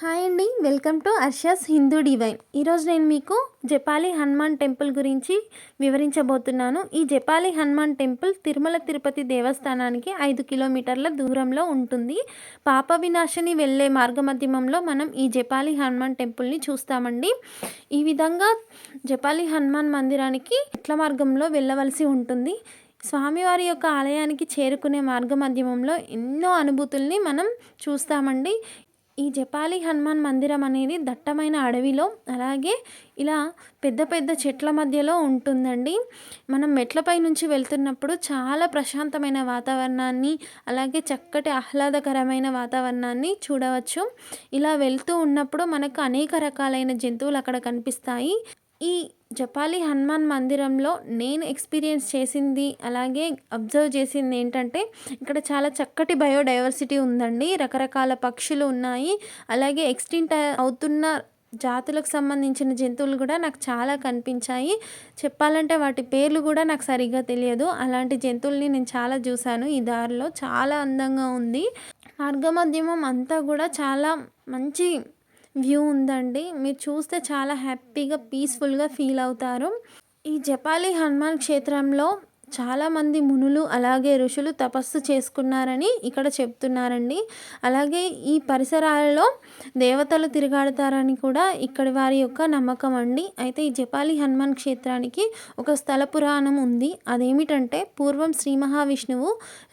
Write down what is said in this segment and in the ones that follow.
Hi అండి, welcome to అర్షాస్ Hindu divine. ఈరోజు నేను మీకు జపాలి హనుమాన్ టెంపుల్ గురించి వివరించబోతున్నాను. ఈ జపాలి హనుమాన్ టెంపుల్ తిరుమల తిరుపతి దేవస్థానానికి 5 కిలోమీటర్ల దూరంలో ఉంటుంది. పాప వినాశని వెళ్ళే మార్గమధ్యమంలో మనం ఈ జపాలి హనుమాన్ టెంపుల్ని చూస్తామండి. ఈ విధంగా జపాలి హనుమాన్ మందిరానికి మెట్ల మార్గంలో వెళ్ళవలసి ఉంటుంది. స్వామివారి యొక్క ఆలయానికి చేరుకునే మార్గమధ్యమంలో ఎన్నో అనుభూతుల్ని మనం చూస్తామండి. ఈ జపాలి హనుమాన్ మందిరం అనేది దట్టమైన అడవిలో, అలాగే ఇలా పెద్ద పెద్ద చెట్ల మధ్యలో ఉంటుందండి. మనం మెట్లపై నుంచి వెళ్తున్నప్పుడు చాలా ప్రశాంతమైన వాతావరణాన్ని, అలాగే చక్కటి ఆహ్లాదకరమైన వాతావరణాన్ని చూడవచ్చు. ఇలా వెళ్తూ ఉన్నప్పుడు మనకు అనేక రకాలైన జంతువులు అక్కడ కనిపిస్తాయి. ఈ జపాలి హనుమాన్ మందిరంలో నేను ఎక్స్పీరియన్స్ చేసింది, అలాగే అబ్జర్వ్ చేసింది ఏంటంటే, ఇక్కడ చాలా చక్కటి బయోడైవర్సిటీ ఉందండి. రకరకాల పక్షులు ఉన్నాయి, అలాగే ఎక్స్టింక్ట్ అవుతున్న జాతులకు సంబంధించిన జంతువులు కూడా నాకు చాలా కనిపించాయి. చెప్పాలంటే వాటి పేర్లు కూడా నాకు సరిగ్గా తెలియదు. అలాంటి జంతువుల్ని నేను చాలా చూశాను. ఈ దారిలో చాలా అందంగా ఉంది. మార్గమధ్యమం అంతా కూడా చాలా మంచి వ్యూ ఉందండి. మీరు చూస్తే చాలా హ్యాపీగా, పీస్ఫుల్గా ఫీల్ అవుతారు. ఈ జపాలి హనుమాన్ క్షేత్రంలో చాలామంది మునులు, అలాగే ఋషులు తపస్సు చేసుకున్నారని ఇక్కడ చెప్తున్నారండి. అలాగే ఈ పరిసరాలలో దేవతలు తిరుగాడతారని కూడా ఇక్కడి వారి యొక్క నమ్మకం అండి. అయితే ఈ జపాలి హనుమాన్ క్షేత్రానికి ఒక స్థల పురాణం ఉంది. అదేమిటంటే, పూర్వం శ్రీ మహావిష్ణువు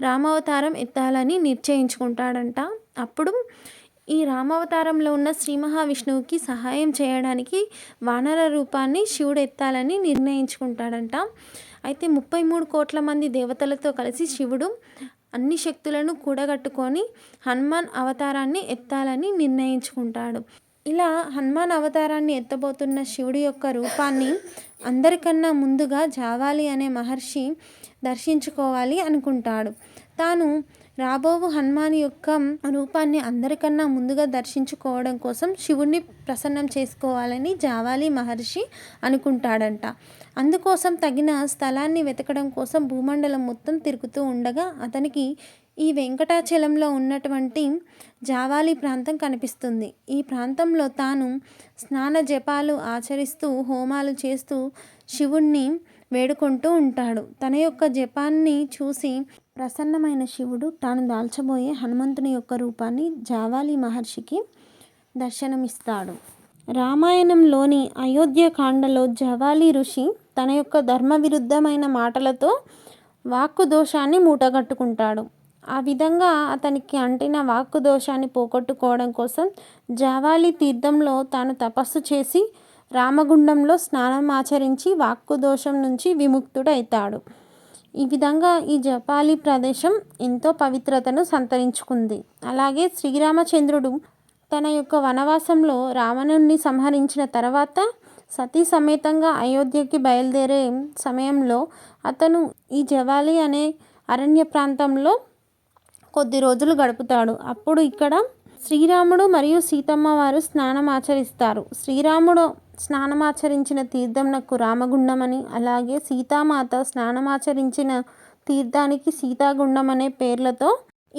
రామావతారం ఎత్తాలని నిశ్చయించుకుంటాడంట. అప్పుడు ఈ రామావతారంలో ఉన్న శ్రీ మహావిష్ణువుకి సహాయం చేయడానికి వానర రూపాన్ని శివుడు ఎత్తాలని నిర్ణయించుకుంటాడంట. అయితే 33 కోట్ల మంది దేవతలతో కలిసి శివుడు అన్ని శక్తులను కూడగట్టుకొని హనుమాన్ అవతారాన్ని ఎత్తాలని నిర్ణయించుకుంటాడు. ఇలా హనుమాన్ అవతారాన్ని ఎత్తబోతున్న శివుడి యొక్క రూపాన్ని అందరికన్నా ముందుగా జావాలి అనే మహర్షి దర్శించుకోవాలి అనుకుంటాడు. తాను రాబోవు హనుమాన్ యొక్క రూపాన్ని అందరికన్నా ముందుగా దర్శించుకోవడం కోసం శివుణ్ణి ప్రసన్నం చేసుకోవాలని జావాలి మహర్షి అనుకుంటాడంట. అందుకోసం తగిన స్థలాన్ని వెతకడం కోసం భూమండలం మొత్తం తిరుగుతూ ఉండగా అతనికి ఈ వెంకటాచలంలో ఉన్నటువంటి జావాలి ప్రాంతం కనిపిస్తుంది. ఈ ప్రాంతంలో తాను స్నాన జపాలు ఆచరిస్తూ, హోమాలు చేస్తూ శివుణ్ణి వేడుకుంటూ ఉంటాడు. తన యొక్క జపాన్ని చూసి ప్రసన్నమైన శివుడు తాను దాల్చబోయే హనుమంతుని యొక్క రూపాన్ని జావాలి మహర్షికి దర్శనమిస్తాడు. రామాయణంలోని అయోధ్యకాండలో జావాలి ఋషి తన యొక్క ధర్మ విరుద్ధమైన మాటలతో వాక్కు దోషాన్ని మూటగట్టుకుంటాడు. ఆ విధంగా అతనికి అంటిన వాక్కు దోషాన్ని పోగొట్టుకోవడం కోసం జావాలి తీర్థంలో తాను తపస్సు చేసి రామగుండంలో స్నానం ఆచరించి వాక్కు దోషం నుంచి విముక్తుడవుతాడు. ఈ విధంగా ఈ జపాలి ప్రదేశం ఎంతో పవిత్రతను సంతరించుకుంది. అలాగే శ్రీరామచంద్రుడు తన యొక్క వనవాసంలో రావణుణ్ణి సంహరించిన తర్వాత సతీ సమేతంగా అయోధ్యకి బయలుదేరే సమయంలో అతను ఈ జవాలి అనే అరణ్య ప్రాంతంలో కొద్ది రోజులు గడుపుతాడు. అప్పుడు ఇక్కడ శ్రీరాముడు మరియు సీతమ్మ వారు స్నానం ఆచరిస్తారు. శ్రీరాముడు స్నానమాచరించిన తీర్థంనకు రామగుండం అని, అలాగే సీతామాత స్నానమాచరించిన తీర్థానికి సీతాగుండం అనే పేర్లతో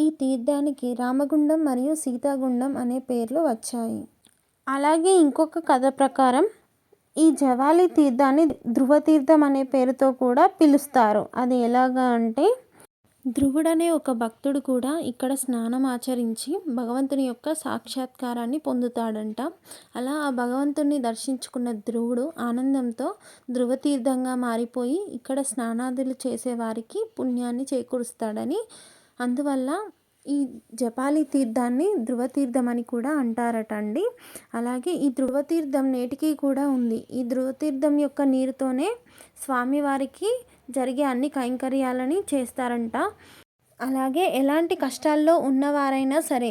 ఈ తీర్థానికి రామగుండం మరియు సీతాగుండం అనే పేర్లు వచ్చాయి. అలాగే ఇంకొక కథ ప్రకారం ఈ జవాలి తీర్థాన్ని ధ్రువ తీర్థం అనే పేరుతో కూడా పిలుస్తారు. అది ఎలాగా అంటే, ధ్రువుడనే ఒక భక్తుడు కూడా ఇక్కడ స్నానం ఆచరించి భగవంతుని యొక్క సాక్షాత్కారాన్ని పొందుతాడంట. అలా ఆ భగవంతుని దర్శించుకున్న ధ్రువుడు ఆనందంతో ధ్రువతీర్థంగా మారిపోయి ఇక్కడ స్నానాదులు చేసేవారికి పుణ్యాన్ని చేకూరుస్తాడని, అందువల్ల ఈ జపాలి తీర్థాన్ని ధ్రువతీర్థం అని కూడా అంటారట అండి. అలాగే ఈ ధ్రువతీర్థం నేటికి కూడా ఉంది. ఈ ధ్రువతీర్థం యొక్క నీరుతోనే స్వామివారికి జరిగే అన్ని కైంకర్యాలని చేస్తారంట. అలాగే ఎలాంటి కష్టాల్లో ఉన్నవారైనా సరే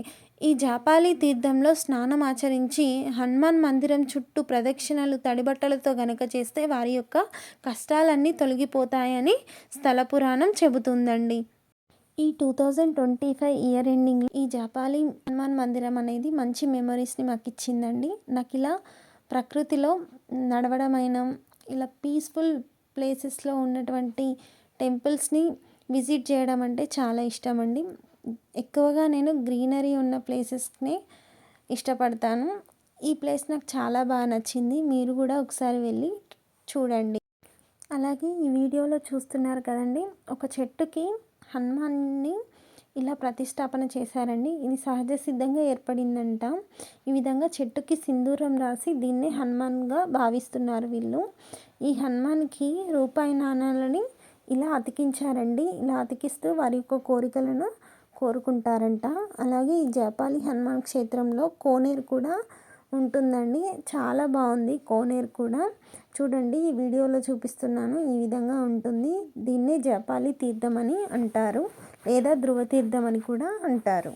ఈ జాపాలి తీర్థంలో స్నానం ఆచరించి హనుమాన్ మందిరం చుట్టూ ప్రదక్షిణలు తడిబట్టలతో గనక చేస్తే వారి యొక్క కష్టాలన్నీ తొలగిపోతాయని స్థల పురాణం చెబుతుందండి. ఈ 2025 ఇయర్ ఎండింగ్ ఈ జాపాలి హనుమాన్ మందిరం అనేది మంచి మెమరీస్ని మాకు ఇచ్చిందండి. నాకు ఇలా ప్రకృతిలో నడవడమైనా, ఇలా పీస్ఫుల్ ప్లేసెస్లో ఉన్నటువంటి టెంపుల్స్ని విజిట్ చేయడం అంటే చాలా ఇష్టం అండి. ఎక్కువగా నేను గ్రీనరీ ఉన్న ప్లేసెస్ని ఇష్టపడతాను. ఈ ప్లేస్ నాకు చాలా బాగా నచ్చింది. మీరు కూడా ఒకసారి వెళ్ళి చూడండి. అలాగే ఈ వీడియోలో చూస్తున్నారు కదండి, ఒక చెట్టుకి హనుమాన్ని ఇలా ప్రతిష్టాపన చేశారండి. ఇది సహజ సిద్ధంగా ఏర్పడిందంట. ఈ విధంగా చెట్టుకి సింధూరం రాసి దీన్ని హనుమాన్గా భావిస్తున్నారు వీళ్ళు. ఈ హనుమాన్కి రూపాయి నాణాలని ఇలా అతికించారండి. ఇలా అతికిస్తూ వారి యొక్క కోరికలను కోరుకుంటారంట. అలాగే ఈ జపాలి హనుమాన్ క్షేత్రంలో కోనేరు కూడా ఉంటుందండి. చాలా బాగుంది కోనేరు కూడా. చూడండి, ఈ వీడియోలో చూపిస్తున్నాను. ఈ విధంగా ఉంటుంది. దీన్నే జపాలి తీర్థం అని అంటారు, లేదా ధృవ తీర్థం అని కూడా అంటారు.